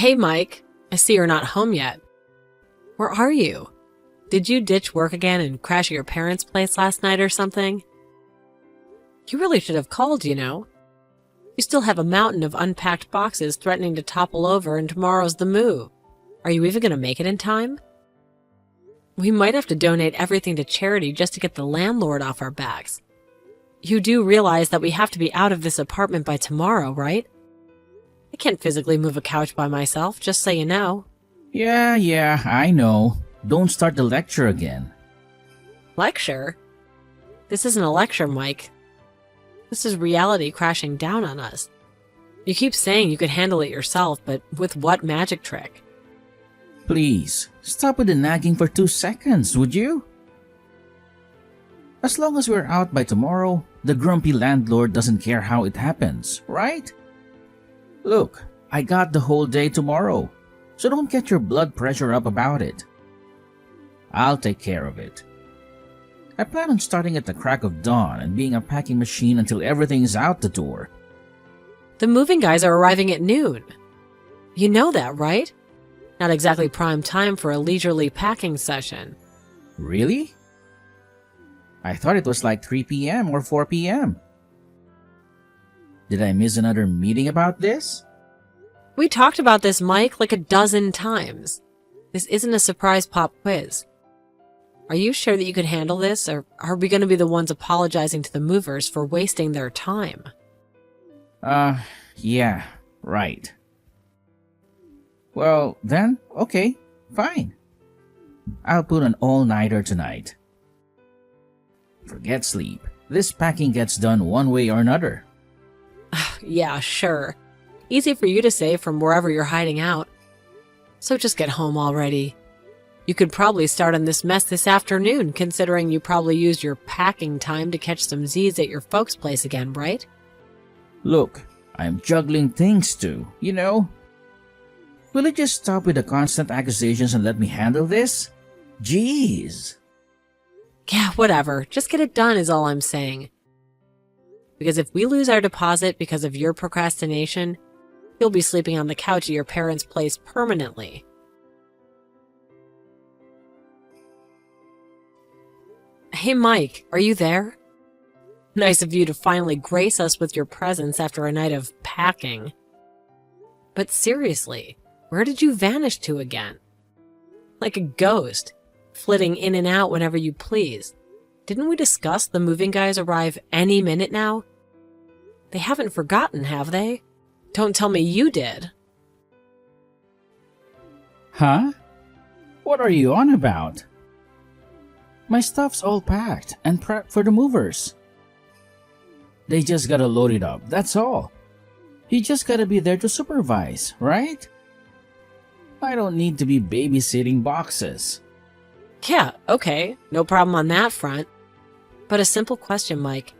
Hey, Mike. I see you're not home yet. Where are you? Did you ditch work again and crash at your parents' place last night or something? You really should have called, you know. You still have a mountain of unpacked boxes threatening to topple over, and tomorrow's the move. Are you even going to make it in time? We might have to donate everything to charity just to get the landlord off our backs. You do realize that we have to be out of this apartment by tomorrow, right? I can't physically move a couch by myself, just so you know. Yeah, I know. Don't start the lecture again. Lecture? This isn't a lecture, Mike. This is reality crashing down on us. You keep saying you could handle it yourself, but with what magic trick? Please, stop with the nagging for 2 seconds, would you? As long as we're out by tomorrow, the grumpy landlord doesn't care how it happens, right? Look, I got the whole day tomorrow, so don't get your blood pressure up about it. I'll take care of it. I plan on starting at the crack of dawn and being a packing machine until everything's out the door. The moving guys are arriving at noon. You know that, right? Not exactly prime time for a leisurely packing session. Really? I thought it was like 3 p.m. or 4 p.m. Did I miss another meeting about this? We talked about this, Mike, like a dozen times. This isn't a surprise pop quiz. Are you sure that you could handle this, or are we going to be the ones apologizing to the movers for wasting their time? Yeah, right. Well, then, okay, fine. I'll put an all-nighter tonight. Forget sleep. This packing gets done one way or another. Yeah, sure. Easy for you to say from wherever you're hiding out. So just get home already. You could probably start on this mess this afternoon, considering you probably used your packing time to catch some Z's at your folks' place again, right? Look, I'm juggling things too, you know? Will you just stop with the constant accusations and let me handle this? Jeez. Yeah, whatever. Just get it done is all I'm saying. Because if we lose our deposit because of your procrastination, you'll be sleeping on the couch at your parents' place permanently. Hey, Mike, are you there? Nice of you to finally grace us with your presence after a night of packing. But seriously, where did you vanish to again? Like a ghost, flitting in and out whenever you please. Didn't we discuss the moving guys arrive any minute now? They haven't forgotten, have they? Don't tell me you did. Huh? What are you on about? My stuff's all packed and prepped for the movers. They just gotta load it up, that's all. You just gotta be there to supervise, right? I don't need to be babysitting boxes. Yeah, okay, no problem on that front. But a simple question, Mike.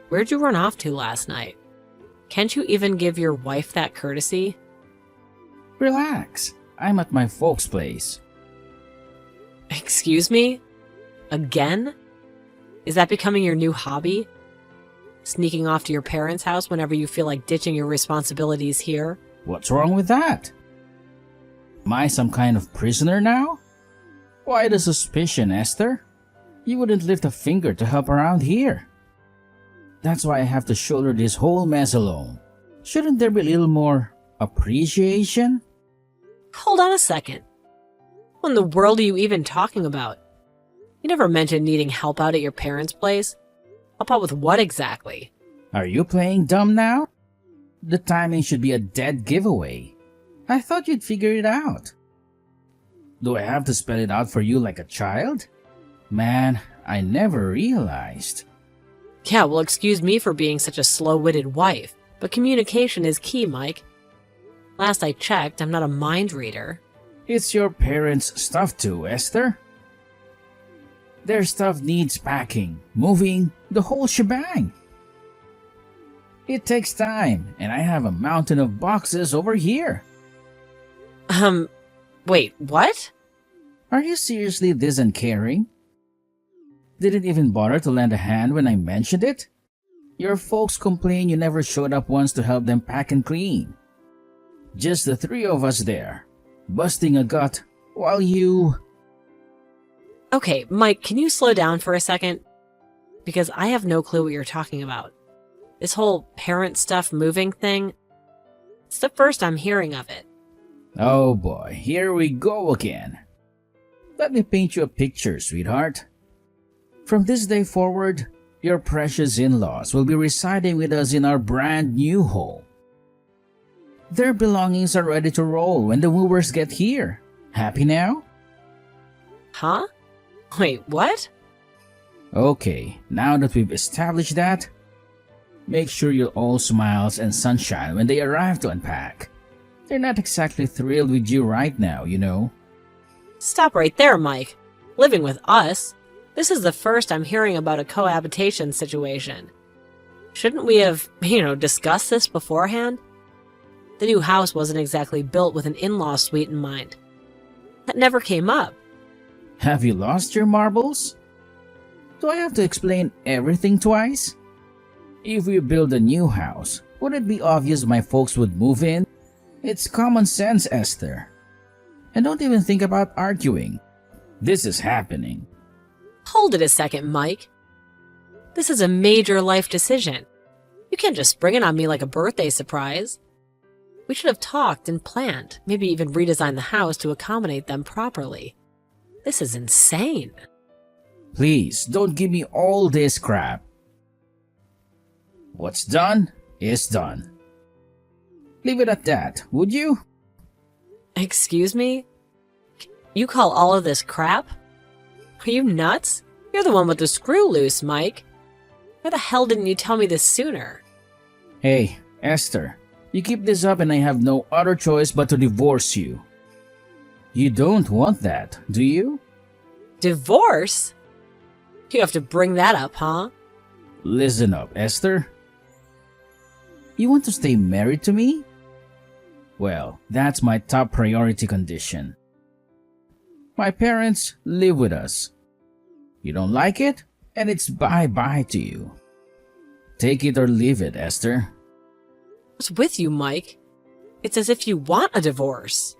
Where'd you run off to last night? Can't you even give your wife that courtesy? Relax, I'm at my folks' place. Excuse me? Again? Is that becoming your new hobby? Sneaking off to your parents' house whenever you feel like ditching your responsibilities here? What's wrong with that? Am I some kind of prisoner now? Why the suspicion, Esther? You wouldn't lift a finger to help around here. That's why I have to shoulder this whole mess alone. Shouldn't there be a little more appreciation? Hold on a second. What in the world are you even talking about? You never mentioned needing help out at your parents' place. Help out with what exactly? Are you playing dumb now? The timing should be a dead giveaway. I thought you'd figure it out. Do I have to spell it out for you like a child? Man, I never realized. Yeah, well, excuse me for being such a slow-witted wife, but communication is key, Mike. Last I checked, I'm not a mind reader. It's your parents' stuff too, Esther. Their stuff needs packing, moving, the whole shebang. It takes time, and I have a mountain of boxes over here. Wait, what? Are you seriously this uncaring? Didn't even bother to lend a hand when I mentioned it? Your folks complain you never showed up once to help them pack and clean. Just the three of us there, busting a gut while you... Okay, Mike, can you slow down for a second? Because I have no clue what you're talking about. This whole parent stuff moving thing, it's the first I'm hearing of it. Oh boy, here we go again. Let me paint you a picture, sweetheart. From this day forward, your precious in-laws will be residing with us in our brand new home. Their belongings are ready to roll when the wooers get here. Happy now? Huh? Wait, what? Okay, now that we've established that, make sure you're all smiles and sunshine when they arrive to unpack. They're not exactly thrilled with you right now, you know. Stop right there, Mike. Living with us? This is the first I'm hearing about a cohabitation situation. Shouldn't we have, discussed this beforehand? The new house wasn't exactly built with an in-law suite in mind. That never came up. Have you lost your marbles? Do I have to explain everything twice? If we build a new house, would it be obvious my folks would move in? It's common sense, Esther. And don't even think about arguing. This is happening. Hold it a second, Mike. This is a major life decision. You can't just spring it on me like a birthday surprise. We should have talked and planned, maybe even redesigned the house to accommodate them properly. This is insane. Please, don't give me all this crap. What's done is done. Leave it at that, would you? Excuse me? You call all of this crap? Are you nuts? You're the one with the screw loose, Mike. Why the hell didn't you tell me this sooner? Hey, Esther, you keep this up and I have no other choice but to divorce you. You don't want that, do you? Divorce? You have to bring that up, huh? Listen up, Esther. You want to stay married to me? Well, that's my top priority condition. My parents live with us. You don't like it, and it's bye-bye to you. Take it or leave it, Esther. What's with you, Mike? It's as if you want a divorce.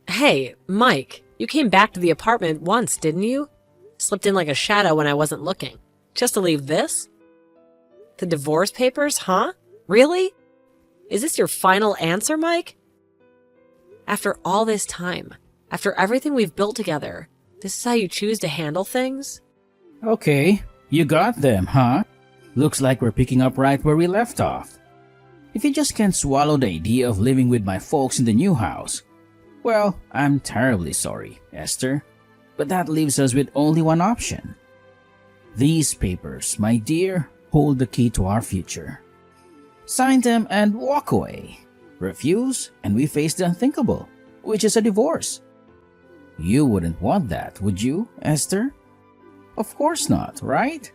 Hey, Mike, you came back to the apartment once, didn't you? Slipped in like a shadow when I wasn't looking. Just to leave this? The divorce papers, huh? Really? Is this your final answer, Mike? After all this time, after everything we've built together, this is how you choose to handle things? Okay, you got them, huh? Looks like we're picking up right where we left off. If you just can't swallow the idea of living with my folks in the new house, well, I'm terribly sorry, Esther, but that leaves us with only one option. These papers, my dear, hold the key to our future. Sign them and walk away. Refuse, and we face the unthinkable, which is a divorce. You wouldn't want that, would you, Esther? Of course not, right?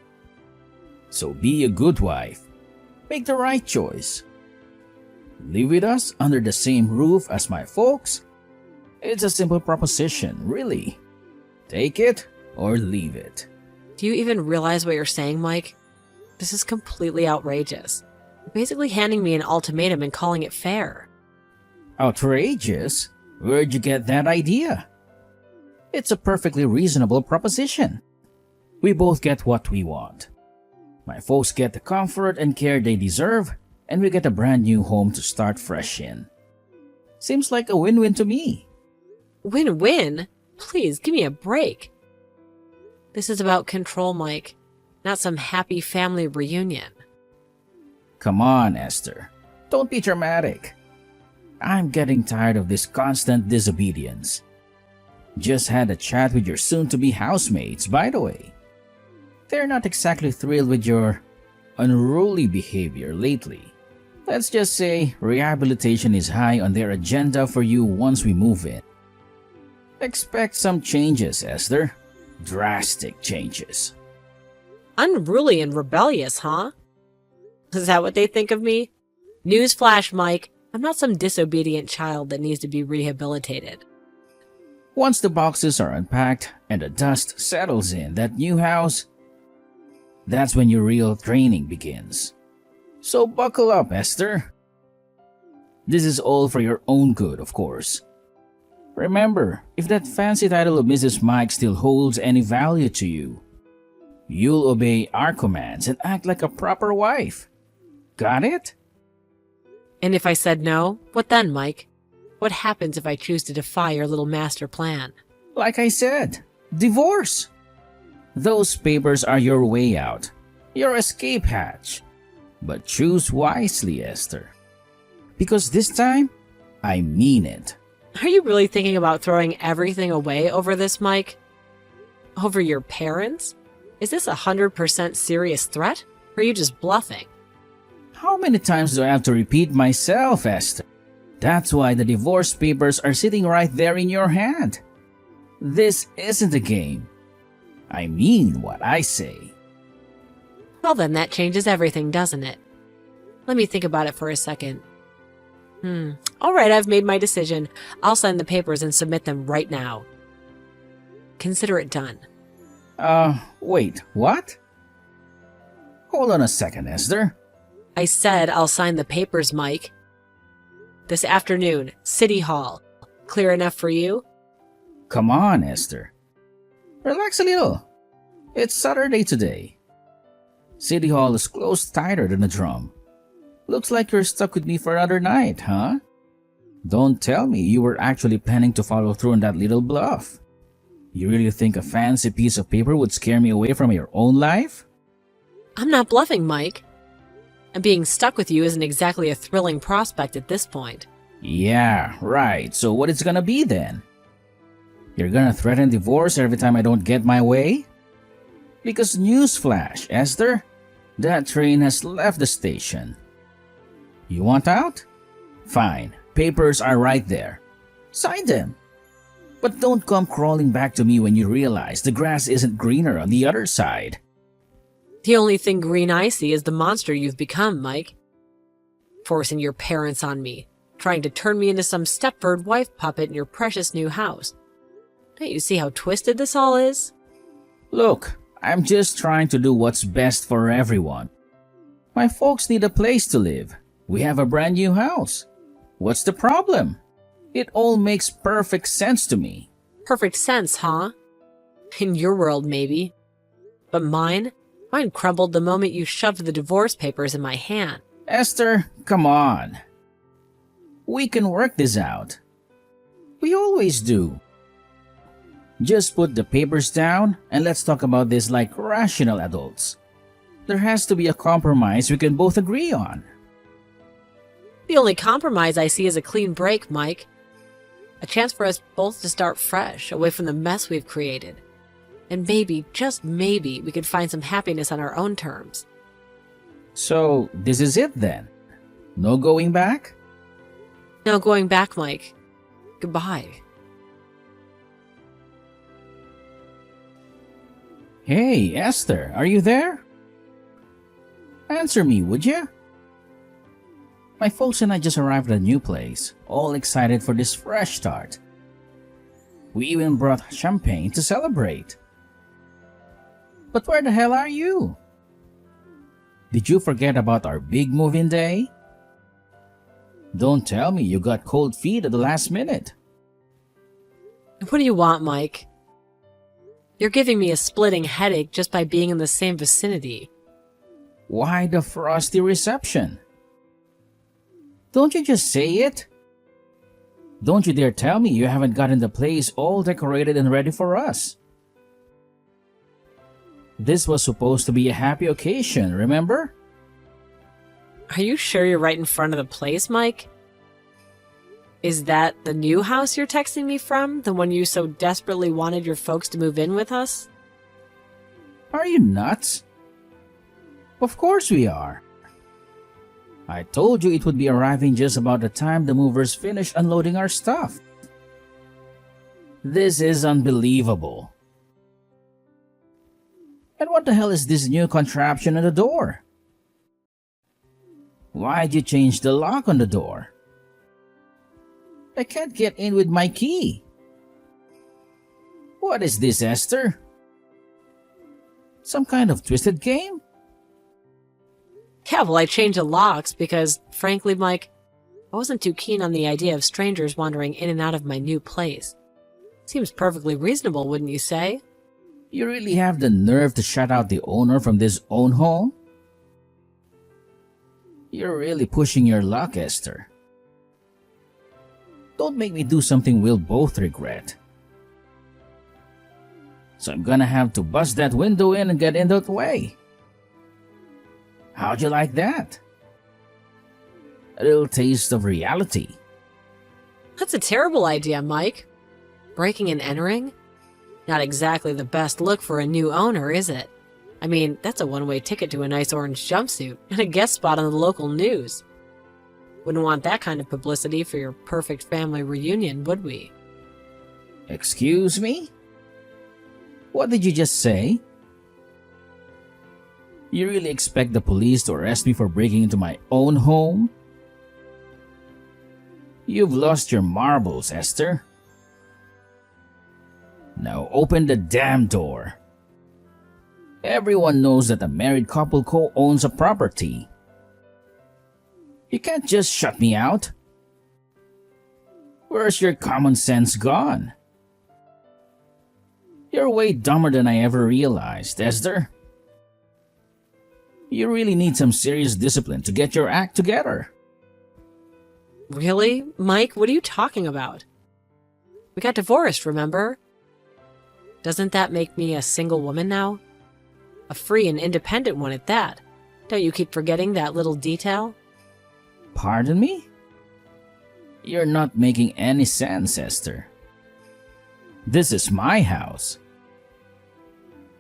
So be a good wife. Make the right choice. Live with us under the same roof as my folks. It's a simple proposition, really. Take it or leave it. Do you even realize what you're saying, Mike? This is completely outrageous. You're basically handing me an ultimatum and calling it fair. Outrageous? Where'd you get that idea? It's a perfectly reasonable proposition. We both get what we want. My folks get the comfort and care they deserve, and we get a brand new home to start fresh in. Seems like a win-win to me. Win-win? Please, give me a break. This is about control, Mike, not some happy family reunion. Come on, Esther. Don't be dramatic. I'm getting tired of this constant disobedience. Just had a chat with your soon-to-be housemates, by the way. They're not exactly thrilled with your unruly behavior lately. Let's just say rehabilitation is high on their agenda for you once we move in. Expect some changes, Esther. Drastic changes. Unruly and rebellious, huh? Is that what they think of me? Newsflash, Mike. I'm not some disobedient child that needs to be rehabilitated. Once the boxes are unpacked and the dust settles in that new house, that's when your real training begins. So buckle up, Esther. This is all for your own good, of course. Remember, if that fancy title of Mrs. Mike still holds any value to you, you'll obey our commands and act like a proper wife. Got it? And if I said no, what then, Mike? What happens if I choose to defy your little master plan? Like I said, divorce. Those papers are your way out, your escape hatch. But choose wisely, Esther. Because this time, I mean it. Are you really thinking about throwing everything away over this, Mike? Over your parents? Is this 100% serious threat? Or are you just bluffing? How many times do I have to repeat myself, Esther? That's why the divorce papers are sitting right there in your hand. This isn't a game. I mean what I say. Well then, that changes everything, doesn't it? Let me think about it for a second. Alright, I've made my decision. I'll sign the papers and submit them right now. Consider it done. Wait, what? Hold on a second, Esther. I said I'll sign the papers, Mike. This afternoon, City Hall. Clear enough for you? Come on, Esther. Relax a little. It's Saturday today. City Hall is closed tighter than a drum. Looks like you're stuck with me for another night, huh? Don't tell me you were actually planning to follow through on that little bluff. You really think a fancy piece of paper would scare me away from your own life? I'm not bluffing, Mike. And being stuck with you isn't exactly a thrilling prospect at this point. Yeah, right. So what it's gonna be then? You're gonna threaten divorce every time I don't get my way? Because newsflash, Esther, that train has left the station. You want out? Fine, papers are right there. Sign them. But don't come crawling back to me when you realize the grass isn't greener on the other side. The only thing green I see is the monster you've become, Mike. Forcing your parents on me, trying to turn me into some Stepford wife puppet in your precious new house. Don't you see how twisted this all is? Look, I'm just trying to do what's best for everyone. My folks need a place to live. We have a brand new house. What's the problem? It all makes perfect sense to me. Perfect sense, huh? In your world, maybe. But mine crumbled the moment you shoved the divorce papers in my hand. Esther, come on. We can work this out. We always do. Just put the papers down and let's talk about this like rational adults. There has to be a compromise we can both agree on. The only compromise I see is a clean break, Mike. A chance for us both to start fresh, away from the mess we've created. And maybe, just maybe, we could find some happiness on our own terms. So, this is it then? No going back? No going back, Mike. Goodbye. Hey, Esther, are you there? Answer me, would you? My folks and I just arrived at a new place, all excited for this fresh start. We even brought champagne to celebrate. But where the hell are you? Did you forget about our big move-in day? Don't tell me you got cold feet at the last minute. What do you want, Mike? You're giving me a splitting headache just by being in the same vicinity. Why the frosty reception? Don't you just say it? Don't you dare tell me you haven't gotten the place all decorated and ready for us. This was supposed to be a happy occasion, remember? Are you sure you're right in front of the place, Mike? Is that the new house you're texting me from? The one you so desperately wanted your folks to move in with us? Are you nuts? Of course we are. I told you it would be arriving just about the time the movers finished unloading our stuff. This is unbelievable. And what the hell is this new contraption on the door? Why'd you change the lock on the door? I can't get in with my key. What is this, Esther? Some kind of twisted game? Yeah, well, I changed the locks because, frankly, Mike, I wasn't too keen on the idea of strangers wandering in and out of my new place. Seems perfectly reasonable, wouldn't you say? You really have the nerve to shut out the owner from this own home? You're really pushing your luck, Esther. Don't make me do something we'll both regret. So I'm gonna have to bust that window in and get in that way. How'd you like that? A little taste of reality. That's a terrible idea, Mike. Breaking and entering? Not exactly the best look for a new owner, is it? I mean, that's a one-way ticket to a nice orange jumpsuit and a guest spot on the local news. Wouldn't want that kind of publicity for your perfect family reunion, would we? Excuse me? What did you just say? You really expect the police to arrest me for breaking into my own home? You've lost your marbles, Esther. Now open the damn door. Everyone knows that a married couple co-owns a property. You can't just shut me out. Where's your common sense gone? You're way dumber than I ever realized, Esther. You really need some serious discipline to get your act together. Really? Mike, what are you talking about? We got divorced, remember? Doesn't that make me a single woman now? A free and independent one at that. Don't you keep forgetting that little detail? Pardon me? You're not making any sense, Esther. This is my house.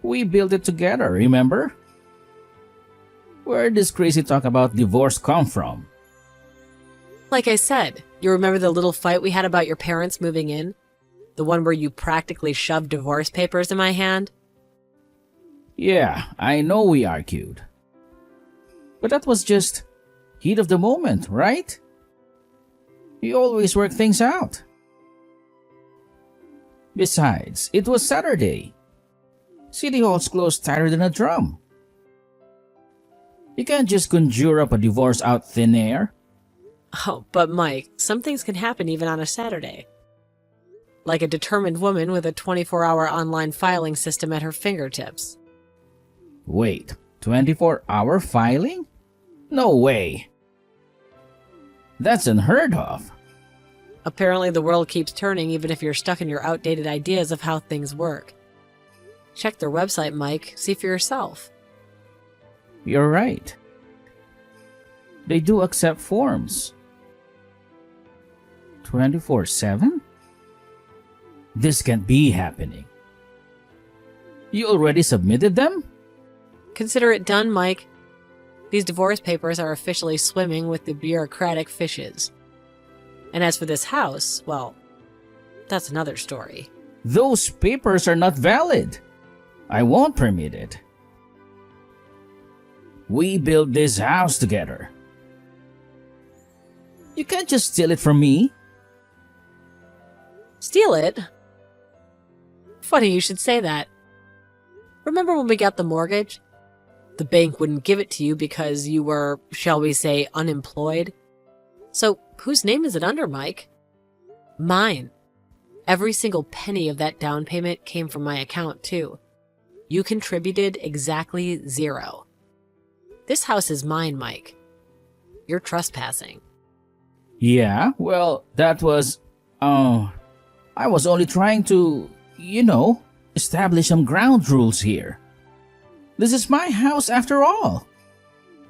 We built it together, remember? Where did this crazy talk about divorce come from? Like I said, you remember the little fight we had about your parents moving in? The one where you practically shoved divorce papers in my hand? Yeah, I know we argued. But that was just heat of the moment, right? You always work things out. Besides, it was Saturday. City Hall's closed tighter than a drum. You can't just conjure up a divorce out thin air. Oh, but Mike, some things can happen even on a Saturday. Like a determined woman with a 24-hour online filing system at her fingertips. Wait, 24-hour filing? No way. That's unheard of. Apparently the world keeps turning even if you're stuck in your outdated ideas of how things work. Check their website, Mike. See for yourself. You're right. They do accept forms. 24/7? This can't be happening. You already submitted them? Consider it done, Mike. These divorce papers are officially swimming with the bureaucratic fishes. And as for this house, well, that's another story. Those papers are not valid. I won't permit it. We built this house together. You can't just steal it from me. Steal it? Funny you should say that. Remember when we got the mortgage? The bank wouldn't give it to you because you were, shall we say, unemployed. So, whose name is it under, Mike? Mine. Every single penny of that down payment came from my account, too. You contributed exactly 0. This house is mine, Mike. You're trespassing. Yeah, well, that was... I was only trying to, establish some ground rules here. This is my house after all.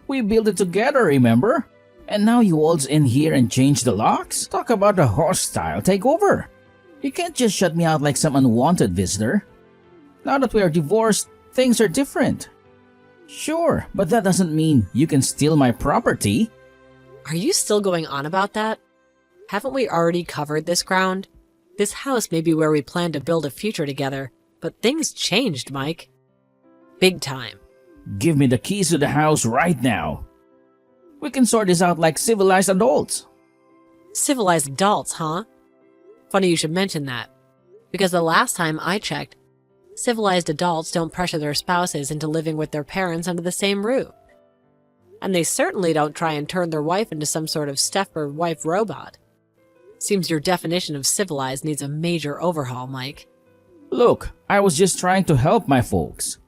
We built it together, remember? And now you waltz in here and change the locks? Talk about a hostile takeover. You can't just shut me out like some unwanted visitor. Now that we are divorced, things are different. Sure, but that doesn't mean you can steal my property. Are you still going on about that? Haven't we already covered this ground? This house may be where we plan to build a future together, but things changed, Mike. Big time. Give me the keys to the house right now. We can sort this out like civilized adults. Civilized adults, huh? Funny you should mention that. Because the last time I checked, civilized adults don't pressure their spouses into living with their parents under the same roof. And they certainly don't try and turn their wife into some sort of Stepford-wife robot. Seems your definition of civilized needs a major overhaul, Mike. Look, I was just trying to help my folks.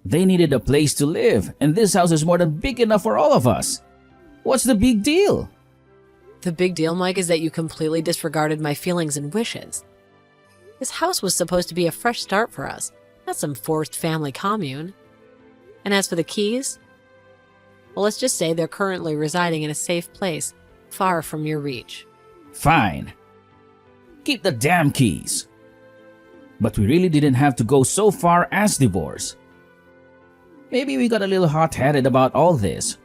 They needed a place to live, and this house is more than big enough for all of us. What's the big deal? The big deal, Mike, is that you completely disregarded my feelings and wishes. This house was supposed to be a fresh start for us, not some forced family commune. And as for the keys, well, let's just say they're currently residing in a safe place, far from your reach. Fine. Keep the damn keys. But we really didn't have to go so far as divorce. Maybe we got a little hot-headed about all this.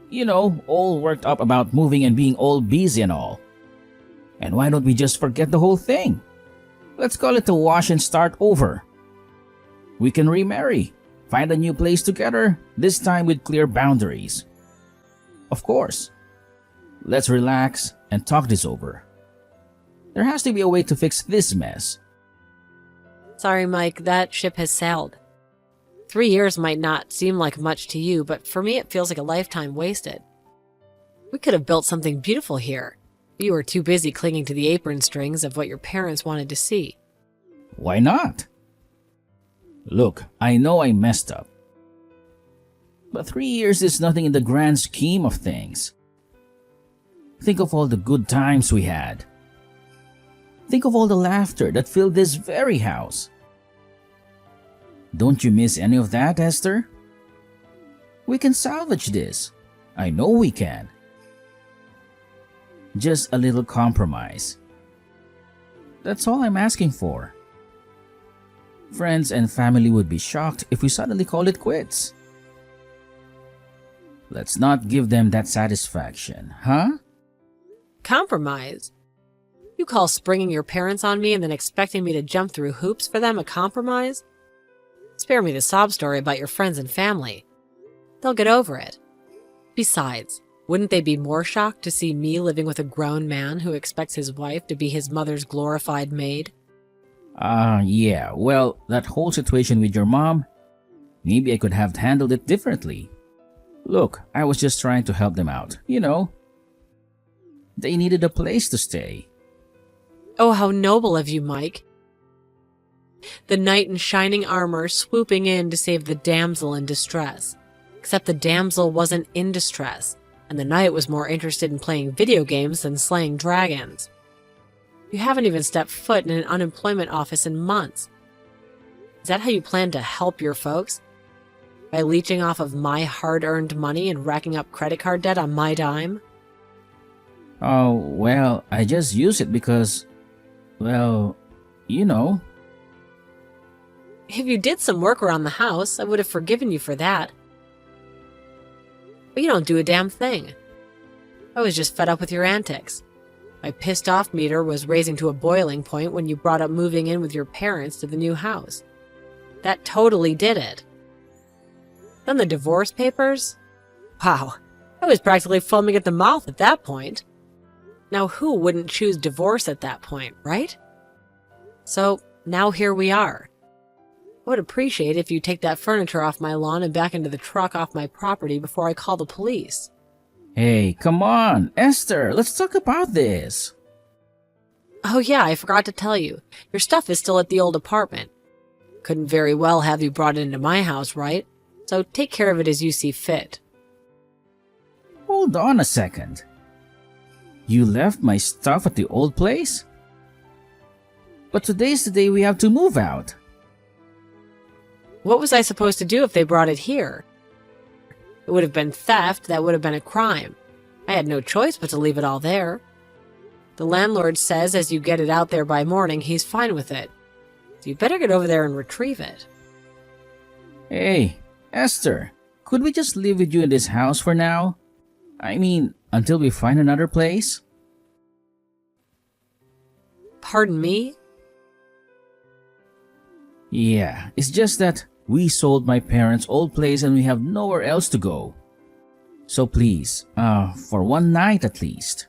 You know, all worked up about moving and being all busy and all. And why don't we just forget the whole thing? Let's call it a wash and start over. We can remarry, find a new place together, this time with clear boundaries. Of course. Let's relax and talk this over. There has to be a way to fix this mess. Sorry, Mike, that ship has sailed. 3 years might not seem like much to you, but for me it feels like a lifetime wasted. We could have built something beautiful here. You were too busy clinging to the apron strings of what your parents wanted to see. Why not? Look, I know I messed up. But 3 years is nothing in the grand scheme of things. Think of all the good times we had. Think of all the laughter that filled this very house. Don't you miss any of that, Esther? We can salvage this. I know we can. Just a little compromise. That's all I'm asking for. Friends and family would be shocked if we suddenly call it quits. Let's not give them that satisfaction, huh? Compromise? You call springing your parents on me and then expecting me to jump through hoops for them a compromise? Spare me the sob story about your friends and family. They'll get over it. Besides, wouldn't they be more shocked to see me living with a grown man who expects his wife to be his mother's glorified maid? Yeah, well, that whole situation with your mom, maybe I could have handled it differently. Look, I was just trying to help them out, you know. They needed a place to stay. Oh, how noble of you, Mike. The knight in shining armor swooping in to save the damsel in distress. Except the damsel wasn't in distress, and the knight was more interested in playing video games than slaying dragons. You haven't even stepped foot in an unemployment office in months. Is that how you plan to help your folks? By leeching off of my hard-earned money and racking up credit card debt on my dime? Oh, well, I just use it because, well, you know. If you did some work around the house, I would have forgiven you for that. But you don't do a damn thing. I was just fed up with your antics. My pissed-off meter was raising to a boiling point when you brought up moving in with your parents to the new house. That totally did it. Then the divorce papers? Wow, I was practically foaming at the mouth at that point. Now who wouldn't choose divorce at that point, right? So, now here we are. I would appreciate if you take that furniture off my lawn and back into the truck off my property before I call the police. Hey, come on, Esther, let's talk about this. Oh yeah, I forgot to tell you. Your stuff is still at the old apartment. Couldn't very well have you brought it into my house, right? So take care of it as you see fit. Hold on a second. You left my stuff at the old place? But today's the day we have to move out. What was I supposed to do if they brought it here? It would have been theft, that would have been a crime. I had no choice but to leave it all there. The landlord says as you get it out there by morning, he's fine with it. So you better get over there and retrieve it. Hey, Esther, could we just live with you in this house for now? I mean, until we find another place? Pardon me? Yeah, it's just that we sold my parents' old place and we have nowhere else to go. So please, for one night at least.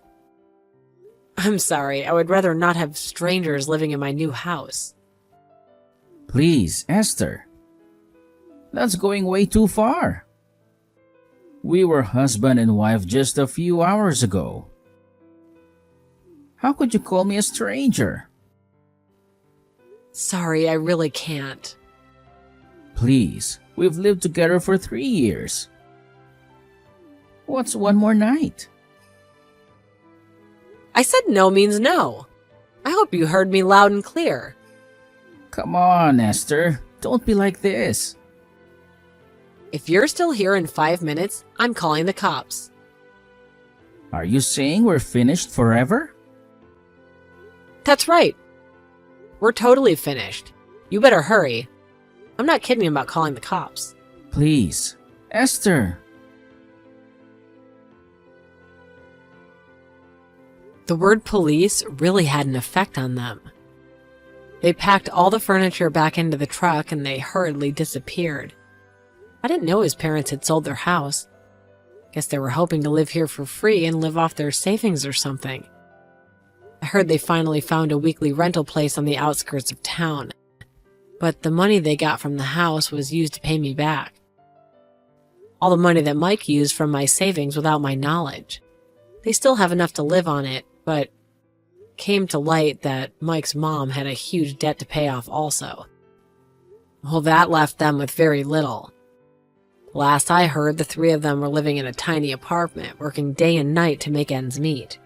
I'm sorry, I would rather not have strangers living in my new house. Please, Esther. That's going way too far. We were husband and wife just a few hours ago. How could you call me a stranger? Sorry, I really can't. Please, we've lived together for 3 years. What's one more night? I said no means no. I hope you heard me loud and clear. Come on, Esther. Don't be like this. If you're still here in 5 minutes, I'm calling the cops. Are you saying we're finished forever? That's right. We're totally finished. You better hurry. I'm not kidding about calling the cops. Please, Esther. The word police really had an effect on them. They packed all the furniture back into the truck and they hurriedly disappeared. I didn't know his parents had sold their house. Guess they were hoping to live here for free and live off their savings or something. I heard they finally found a weekly rental place on the outskirts of town, but the money they got from the house was used to pay me back. All the money that Mike used from my savings without my knowledge. They still have enough to live on it, but it came to light that Mike's mom had a huge debt to pay off also. Well, that left them with very little. Last I heard, the three of them were living in a tiny apartment, working day and night to make ends meet.